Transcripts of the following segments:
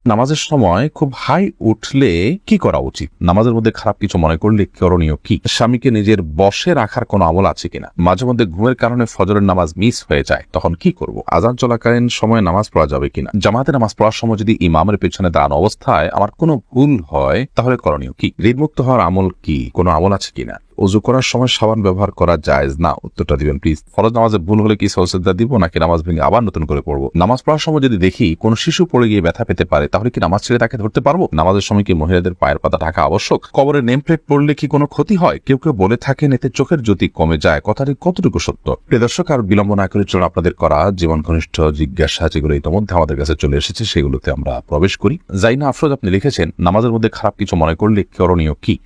নামাজের সময় খুব হাই উঠলে কি করা উচিত? নামাজের মধ্যে খারাপ কিছু মনে করলে করণীয় কি? স্বামীকে নিজের বশে রাখার কোনো আমল আছে কিনা? মাঝে মধ্যে ঘুমের কারণে ফজরের নামাজ মিস হয়ে যায়, তখন কি করব? আজান চলাকালীন সময়ে নামাজ পড়া যাবে কিনা? জামাতে নামাজ পড়ার সময় যদি ইমামের পেছনে দাঁড়ানো অবস্থায় আমার কোনো ভুল হয়, তাহলে করণীয় কি? ঋণমুক্ত হওয়ার আমল কি? কোনো আমল আছে কিনা? ওযু করার সময় সাবান ব্যবহার করা জায়েজ না? উত্তরটা দিবেন প্লিজ। ফরজ নামাজে ভুল হলে কি সাজদা দিব নাকি নামাজ ভেঙে আবার নতুন করে পড়বো? নামাজ পড়ার সময় যদি দেখি কোন শিশু পড়ে গিয়ে ব্যথা পেতে পারে, তাহলে কি নামাজ ছেড়ে তাকে ধরতে পারবো? নামাজের সময় কি মহিলাদের পায়ের পাতা ঢাকা আবশ্যক? কবরের নেম প্লেট পড়লে কি কোনো ক্ষতি হয়? কেউ কেউ বলে থাকেন এতে চোখের জ্যোতি কমে যায়, কথাটি কতটুকু সত্য? প্রিয় দর্শক, আর বিলম্ব না করে চলুন আপনাদের করা জীবন ঘনিষ্ঠ জিজ্ঞাসা যেগুলো ইতিমধ্যে আমাদের কাছে চলে এসেছে সেগুলোতে আমরা প্রবেশ করি। জাইনা আফরোজ আপনি লিখেছেন, নামাজের মধ্যে খারাপ কিছু মনে করলে করণীয় কি?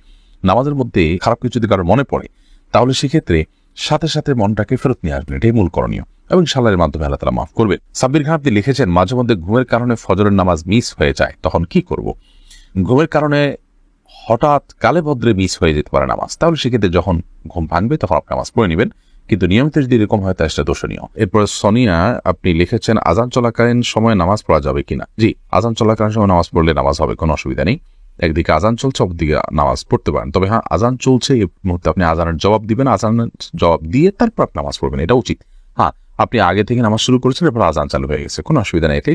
নামাজের মধ্যে খারাপ কিছু যদি কারোর মনে পড়ে, তাহলে সেক্ষেত্রে সাথে সাথে মনটাকে ফেরত নিয়ে আসবেন, এটাই মূল করণীয়, এবং সালারের মাধ্যমে আল্লাহ তাআলা মাফ করবেন। সাব্বির খান আপনি লিখেছেন, মাঝে মধ্যে ঘুমের কারণে ফজরের নামাজ মিস হয়ে যায়, তখন কি করব? ঘুমের কারণে হঠাৎ কালে ভদ্রে মিস হয়ে যেতে পারে নামাজ, তাহলে সেক্ষেত্রে যখন ঘুম ভাঙবে তখন আপনি নামাজ পড়ে নেবেন, কিন্তু নিয়মিত যদি এরকম হয় তাহলে সেটা দোষণীয়। এরপর সোনিয়া আপনি লিখেছেন, আজান চলাকালীন সময় নামাজ পড়া যাবে কিনা? জি, আজান চলাকালীন সময় নামাজ পড়লে নামাজ হবে, কোনো অসুবিধা নেই। একদিকে আজান চলছে, অপরদিকে নামাজ পড়তে পারেন। তবে হ্যাঁ, আজান চলছে এই মুহূর্তে আপনি আজানের জবাব দিবেন, আজানের জবাব দিয়ে তারপর আপনি নামাজ পড়বেন, এটা উচিত। হ্যাঁ, আপনি আগে থেকে নামাজ শুরু করেছেন, এরপর আজান চালু হয়ে গেছে, কোনো অসুবিধা নেই, এতে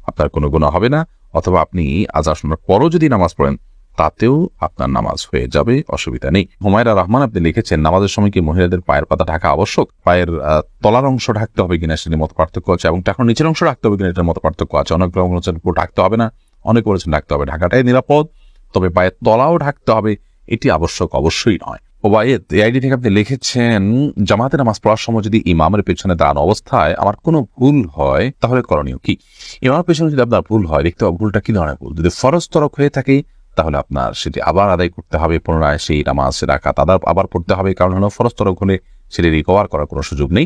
আপনার কোনো গুনাহ হবে না। অথবা আপনি আজান শোনার পরও যদি নামাজ পড়েন, তাতেও আপনার নামাজ হয়ে যাবে, অসুবিধা নেই। হুমায়রা রহমান আপনি লিখেছেন, নামাজের সময় কি মহিলাদের পায়ের পাতা ঢাকা আবশ্যক? পায়ের তলার অংশ ঢাকতে হবে কিনা সেটার মতো পার্থক্য আছে, এবং টাকার নিচের অংশ ঢাকতে হবে কিনা এটার মতো পার্থক্য আছে। অনেক রকম বলেছেন পুরো ঢাকতে হবে না, অনেক বলেছেন ঢাকতে হবে। ঢাকাটাই নিরাপদ, তবে পায়ের তলাও ঢাকতে হবে, এটি আবশ্যক অবশ্যই নয়। ওবায়েদ এআইডি থেকে আপনি লিখেছেন, জামাতে নামাজ পড়ার সময় যদি ইমামের পেছনে দাঁড়ানো অবস্থায় আমার কোনো ভুল হয়, তাহলে করণীয় কি? ইমামের পেছনে যদি আপনার ভুল হয়, দেখতে হবে ভুলটা কি ধরনের ভুল। যদি ফরজ তরক হয়ে থাকে, তাহলে আপনার সেটি আবার আদায় করতে হবে, পুনরায় সেই নামাজ রাকাত আবার পড়তে হবে, কারণ হলো ফরজ তরক হলে সেটি রিকভার করার কোনো সুযোগ নেই।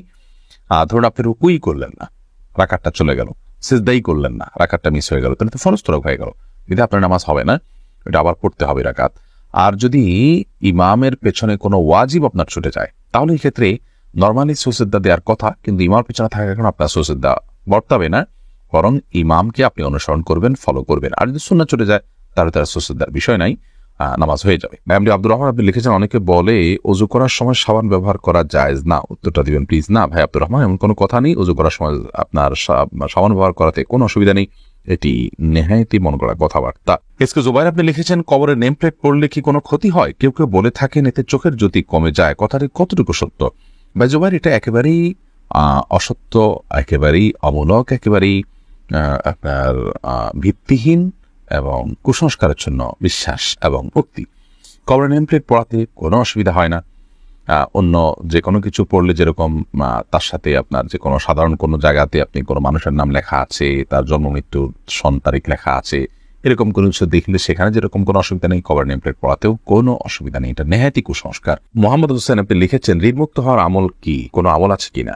ধরুন আপনি রুকুই করলেন না, রাকাতটা চলে গেল, সিজদাই করলেন না, রাকাতটা মিস হয়ে গেল, তাহলে তো ফরজ তরক হয়ে গেল, যদি আপনার নামাজ হবে না, এটা আবার পড়তে হবে রাকাত। আর যদি ইমামের পেছনে কোনো ওয়াজিব আপনার ছুটে যায়, তাহলে এই ক্ষেত্রে নর্মালি সুজদা দেওয়ার কথা, কিন্তু ইমামের পেছনে থাকার কারণে আপনার সুজদা বর্তাবে না, বরং ইমামকে আপনি অনুসরণ করবেন, ফলো করবেন। আর যদি সুন্নাত ছুটে যায়, তাহলে তার সুজদার বিষয় নাই, নামাজ হয়ে যাবে। এমডি আব্দুর রহমান আপনি লিখেছেন, অনেকে বলে ওযু করার সময় সাবান ব্যবহার করা জায়েজ না? উত্তরটা দিবেন প্লিজ। না ভাই আব্দুর রহমান, এমন কোনো কথা নেই। ওযু করার সময় আপনার সাবান ব্যবহার করাতে কোনো অসুবিধা নেই, এটি নেহায়েতই মন গড়া কথাবার্তা। এসকে জুবাইর আপনি লিখেছেন, কবরের নেম প্লেট পড়লে কি কোনো ক্ষতি হয়? কেউ কেউ বলে থাকেন এতে চোখের জ্যোতি কমে যায়, কথাটি কতটুকু সত্য? ভাই জুবাইর, এটা একেবারেই অসত্য, একেবারেই অমূলক, একেবারেই আপনার ভিত্তিহীন এবং কুসংস্কারাচ্ছন্ন বিশ্বাস এবং ভক্তি। কবরের নেম প্লেট পড়াতে কোনো অসুবিধা হয় না। অন্য যে কোনো কিছু পড়লে যেরকম তার সাথে আপনার যে কোনো সাধারণ কোনো জায়গাতে আপনি কোনো মানুষের নাম লেখা আছে, তার জন্ম মৃত্যুর সন তারিখ লেখা আছে, এরকম কোনো কিছু দেখলে সেখানে যেরকম কোনো অসুবিধা নেই, কবরের নেম প্লেট পড়াতেও কোনো অসুবিধা নেই, এটা নেহায়েতই কুসংস্কার। মোহাম্মদ হোসেন আপনি লিখেছেন, ঋণমুক্ত হওয়ার আমল কি? কোনো আমল আছে কিনা?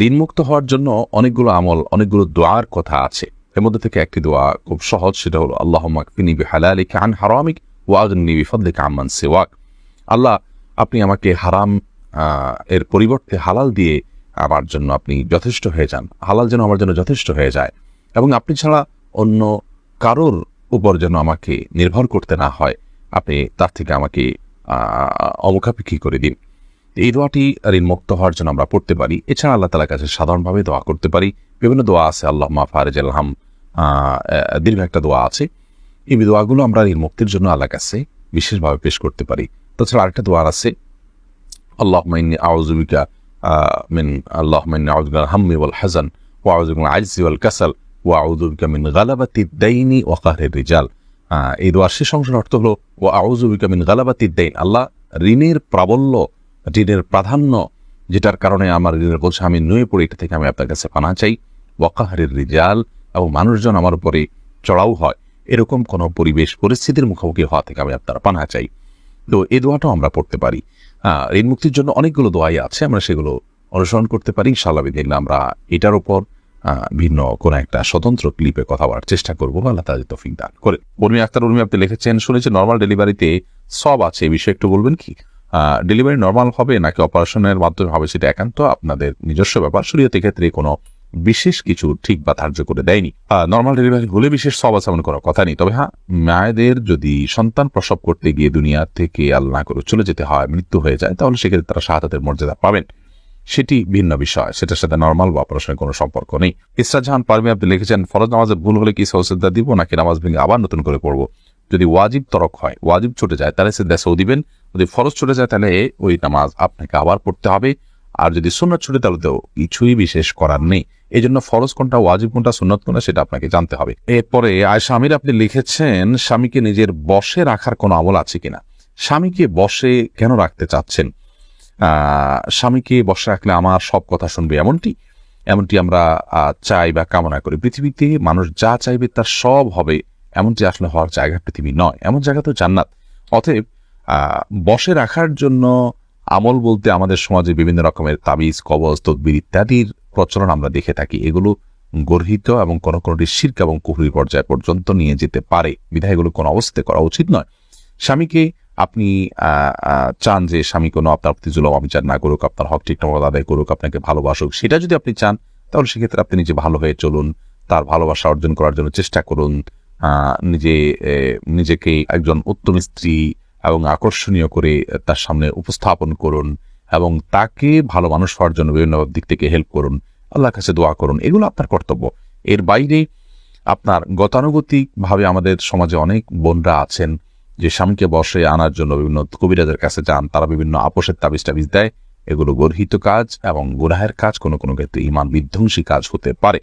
ঋণমুক্ত হওয়ার জন্য অনেকগুলো আমল, অনেকগুলো দোয়ার কথা আছে। এর মধ্যে থেকে একটি দোয়া খুব সহজ, সেটা হলো আল্লাহুম্মা কফিনি বিহালালিকা আন হারামিক ওয়া আগনিনি বিফদলিকা আম্মান সিওয়াক। আল্লাহ, আপনি আমাকে হারাম এর পরিবর্তে হালাল দিয়ে আমার জন্য আপনি যথেষ্ট হয়ে যান, হালাল যেন আমার জন্য যথেষ্ট হয়ে যায়, এবং আপনি ছাড়া অন্য কারোর উপর যেন আমাকে নির্ভর করতে না হয়, আপনি তার থেকে আমাকে অমুখাপেক্ষী করে দিন। এই দোয়াটি ঋণমুক্ত হওয়ার জন্য আমরা পড়তে পারি। এছাড়া আল্লাহ তাআলার কাছে সাধারণভাবে দোয়া করতে পারি। বিভিন্ন দোয়া আছে, আল্লাহুম্মা ফারিজাল হাম, দীর্ঘ একটা দোয়া আছে। এই দোয়াগুলো আমরা ঋণমুক্তির জন্য আল্লাহর কাছে বিশেষভাবে পেশ করতে পারি। তাছাড়া আরেকটা দোয়া আছে, আল্লাহুম্মা ইন্নী আউযু বিকা মিনাল হাম্মি ওয়াল হাযান ওয়া আউযু বিকা মিনাল আজজি ওয়াল কাসাল ওয়া আউযু বিকা মিন গালাবাতিদ দাইনি ওয়া কাহরির রিজাল। এই দোয়ার শেষ অংশের অর্থ হলো ওয়া আউযু বিকা মিন গালাবাতিদ দাইন, আল্লাহ, ঋণের প্রাবল্য, ঋণের প্রাধান্য, যেটার কারণে আমার ঋণের বোঝা আমি নুয়ে পড়ি, এটা থেকে আমি আপনার কাছে পানা চাই। ওয়া কাহরির রিজাল, এবং মানুষজন আমার উপরে চড়াও হয়, এরকম কোনো পরিবেশ পরিস্থিতির মুখোমুখি হওয়া থেকে আমি আপনার পানা চাই। তো এই দোয়াটাও আমরা পড়তে পারি। ঋণ মুক্তির জন্য অনেকগুলো দোয়াই আছে, আমরা সেগুলো অনুসরণ করতে পারি। ইনশাআল্লাহ বিদিল্লাহ আমরা এটার উপর ভিন্ন কোন একটা স্বতন্ত্র ক্লিপে কথা বলার চেষ্টা করবো, আল্লাহ তাআলা তৌফিক দান করে। উর্মি আক্তার উর্মি আপনি লিখেছেন, শুনেছি নর্মাল ডেলিভারিতে সব আছে, এই বিষয়ে একটু বলবেন কি? ডেলিভারি নর্মাল হবে নাকি অপারেশনের মাধ্যমে হবে, সেটা একান্ত আপনাদের নিজস্ব ব্যাপার। শরীয়তের ক্ষেত্রে কোনো বিশেষ কিছু ঠিক বা ধার্য করে দেয়নি। নর্মাল ডেলিভারি হলে বিশেষ সওয়াব আছে এমন কোনো কথা নেই। তবে হ্যাঁ, মায়েদের যদি সন্তান প্রসব করতে গিয়ে দুনিয়া থেকে আল্লাহ না করে চলে যেতে হয়, মৃত্যু হয়ে যায়, তাহলে সেক্ষেত্রে তারা শাহাদাতের মর্যাদা পাবেন, সেটি ভিন্ন বিষয়। সেটার সাথে নর্মাল বা অপারেশনের কোনো সম্পর্ক নেই। ইসরা জাহান পারভীন আপনি লিখেছেন, ফরজ নামাজে ভুল হলে কি সৌসিদ্ধা দিব নাকি নামাজ ভেঙে আবার নতুন করে পড়বো? যদি ওয়াজিব তরক হয়, ওয়াজিব ছুটে যায়, তাহলে সিদ্ধা সৌ দিবেন। যদি ফরজ ছুটে যায় তাহলে ওই নামাজ আপনাকে আবার পড়তে হবে। আর যদি সুন্নত ছুটে তাহলে তো কিছুই বিশেষ করার নেই। এই জন্য ফরজ কোনটা, ওয়াজিব কোনটা, সুন্নত কোনটা সেটা আপনাকে জানতে হবে। এরপরে আয়েশা আমির আপনি লিখেছেন, স্বামীকে নিজের বশে রাখার কোনো আমল আছে কিনা? স্বামীকে বশে কেন রাখতে চাচ্ছেন? স্বামীকে বশে রাখলে আমার সব কথা শুনবে এমনটি আমরা চাই বা কামনা করি। পৃথিবীতে মানুষ যা চাইবে তার সব হবে, এমনটি আসলে হওয়ার জায়গা পৃথিবী নয়, এমন জায়গা তো জান্নাত। অতএব বশে রাখার জন্য আমল বলতে আমাদের সমাজে বিভিন্ন রকমের তাবিজ, কবজ, তদবির ইত্যাদির প্রচলন আমরা দেখে থাকি। এগুলো গর্হিত এবং কোনো কোনোটি শিরক এবং কুফরির পর্যায় পর্যন্ত নিয়ে যেতে পারে। বিধায় এগুলো কোনো অবস্থায় করা উচিত নয়। স্বামীকে আপনি চান যে স্বামী কোনো আপনার প্রতি জুলুম অবিচার না করুক, আপনার হক ঠিকঠাক আদায় করুক, আপনাকে ভালোবাসুক, সেটা যদি আপনি চান তাহলে সেক্ষেত্রে আপনি নিজে ভালো হয়ে চলুন, তার ভালোবাসা অর্জন করার জন্য চেষ্টা করুন, নিজেকে একজন উত্তম স্ত্রী এবং আকর্ষণীয় করে তার সামনে উপস্থাপন করুন এবং তাকে ভালো মানুষ হওয়ার জন্য বিভিন্ন দিক থেকে হেল্প করুন, আল্লাহর কাছে দোয়া করুন। এগুলো আপনার কর্তব্য। এর বাইরে আপনার গতানুগতিকভাবে আমাদের সমাজে অনেক বোনরা আছেন যে স্বামীকে বশে আনার জন্য বিভিন্ন কবিরাজের কাছে যান, তারা বিভিন্ন আপোষের তাবিজ দেয়। এগুলো গর্হিত কাজ এবং গুনাহের কাজ, কোনো কোনো ক্ষেত্রে ঈমান বিধ্বংসী কাজ হতে পারে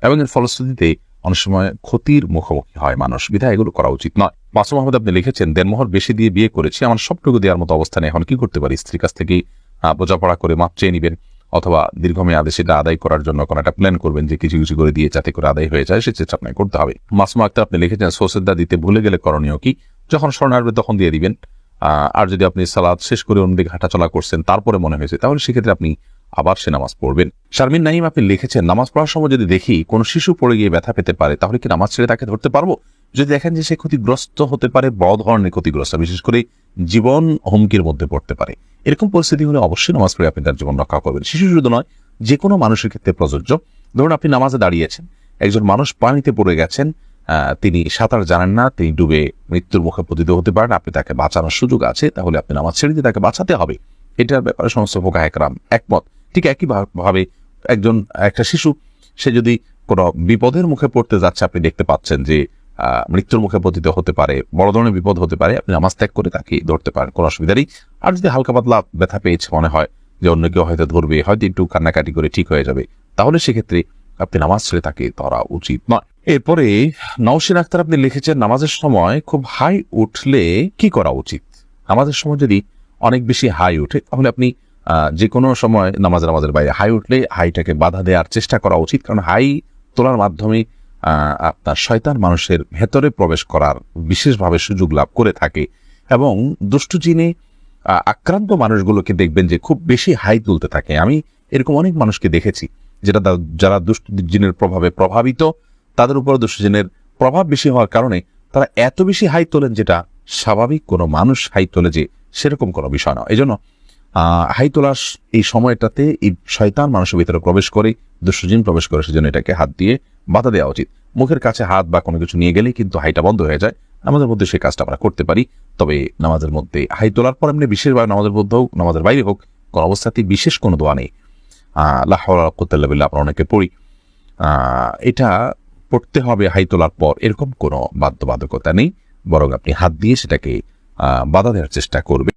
এবং এর ফলশ্রুতিতে অনেক সময় ক্ষতির মুখোমুখি হয় মানুষ। বিধায় এগুলো করা উচিত নয়। মাসুম আহমেদ আপনি লিখেছেন, দেড়মোহর বেশি দিয়ে বিয়ে করেছি, আমার সবটুকু দেওয়ার মতো অবস্থানে এখন কি করতে পারি? স্ত্রীর কাছ থেকেই বোঝাপড়া করে মাপ চেয়ে নিবেন, অথবা দীর্ঘমেয়াদে সেটা আদায় করার জন্য কোনো একটা প্ল্যান করবেন যে কিছু কিছু করে দিয়ে যাতে করে আদায় হয়ে যায়, সে চেষ্টা আপনাকে করতে হবে। মাসুম আক্তার আপনি লিখেছেন, সোসেদ্দা দিতে ভুলে গেলে করণীয় কি? যখন স্মরণ আসবে তখন দিয়ে দিবেন। আর যদি আপনি সালাত শেষ করে অন্যদিকে হাঁটাচলা করছেন তারপরে মনে হয়েছে, তাহলে সেক্ষেত্রে আপনি আবার সে নামাজ পড়বেন। শারমিন নাইম আপনি লিখেছেন, নামাজ পড়ার সময় যদি দেখি কোনো শিশু পড়ে গিয়ে ব্যথা পেতে পারে, তাহলে কি নামাজ ছেড়ে তাকে ধরতে পারবো? যদি দেখেন যে সে ক্ষতিগ্রস্ত হতে পারে, বড় ধরনের ক্ষতিগ্রস্ত, বিশেষ করে জীবন হুমকির মধ্যে পড়তে পারে, এরকম পরিস্থিতি হলে অবশ্যই নামাজ পড়ে আপনি তার জীবন রক্ষা করবেন। শিশু শুধু নয়, যে কোনো মানুষের ক্ষেত্রে প্রযোজ্য। ধরুন আপনি নামাজে দাঁড়িয়েছেন, একজন মানুষ পানিতে পড়ে গেছেন, তিনি সাঁতার জানেন না, তিনি ডুবে মৃত্যুর মুখে পতিত হতে পারেন, আপনি তাকে বাঁচানোর সুযোগ আছে, তাহলে আপনি নামাজ ছেড়ে দিয়ে তাকে বাঁচাতে হবে। এটার ব্যাপারে সমস্ত ফুকাহা একরাম একমত। ঠিক একই ভাবে একটা শিশু, সে যদি কোনো বিপদের মুখে পড়তে যাচ্ছে, আপনি দেখতে পাচ্ছেন যে মৃত্যুর মুখে পতিত হতে পারে, বড় ধরনের বিপদ হতে পারে, আপনি নামাজ ত্যাগ করে তাকে ধরতে পারেন, কোনো অসুবিধা নেই। আর যদি হালকা পাতলা ব্যথা পেয়েছে, মনে হয় যে অন্য কেউ হয়তো ধরবে, হয়তো একটু কান্নাকাটি করে ঠিক হয়ে যাবে, তাহলে সেক্ষেত্রে আপনি নামাজ ছেড়ে তাকে ধরা উচিত নয়। এরপরে নওশিন আক্তার আপনি লিখেছেন, নামাজের সময় খুব হাই উঠলে কি করা উচিত? নামাজের সময় যদি অনেক বেশি হাই উঠে, তাহলে আপনি যে কোনো সময় নামাজের বাইরে হাই উঠলে হাইটাকে বাধা দেওয়ার চেষ্টা করা উচিত। কারণ হাই তোলার মাধ্যমে আপনার শয়তান মানুষের ভেতরে প্রবেশ করার বিশেষভাবে সুযোগ লাভ করে থাকে এবং দুষ্টু জিনে আক্রান্ত মানুষগুলোকে দেখবেন যে খুব বেশি হাই তুলতে থাকে। আমি এরকম অনেক মানুষকে দেখেছি যারা দুষ্টু জিনের প্রভাবে প্রভাবিত, তাদের উপর দুষ্টু জিনের প্রভাব বেশি হওয়ার কারণে তারা এত বেশি হাই তোলেন যেটা স্বাভাবিক কোনো মানুষ হাই তোলে যে সেরকম কোনো বিষয় না। এই জন্য হাই তোলার এই সময়টাতে এই শয়তান মানুষের ভিতরে প্রবেশ করে, দুষ্টু জিন প্রবেশ করে, সেজন্য এটাকে হাত দিয়ে বাধা দেওয়া উচিত। মুখের কাছে হাত বা কোনো কিছু নিয়ে গেলে কিন্তু হাইটা বন্ধ হয়ে যায়। নামাজের মধ্যে সেই কাজটা আমরা করতে পারি। তবে নামাজের মধ্যে হাই তোলার পর এমনি বিশেষভাবে নামাজের মধ্যে হোক, নামাজের বাইরে হোক, কোনো অবস্থাতেই বিশেষ কোনো দোয়া নেই। লা হাওলা ওয়ালা কুওয়াতা ইল্লা বিল্লাহ আমরা অনেকে পড়ি, এটা পড়তে হবে হাই তোলার পর, এরকম কোনো বাধ্যবাধকতা নেই। বরং আপনি হাত দিয়ে সেটাকে বাধা দেওয়ার চেষ্টা করবেন।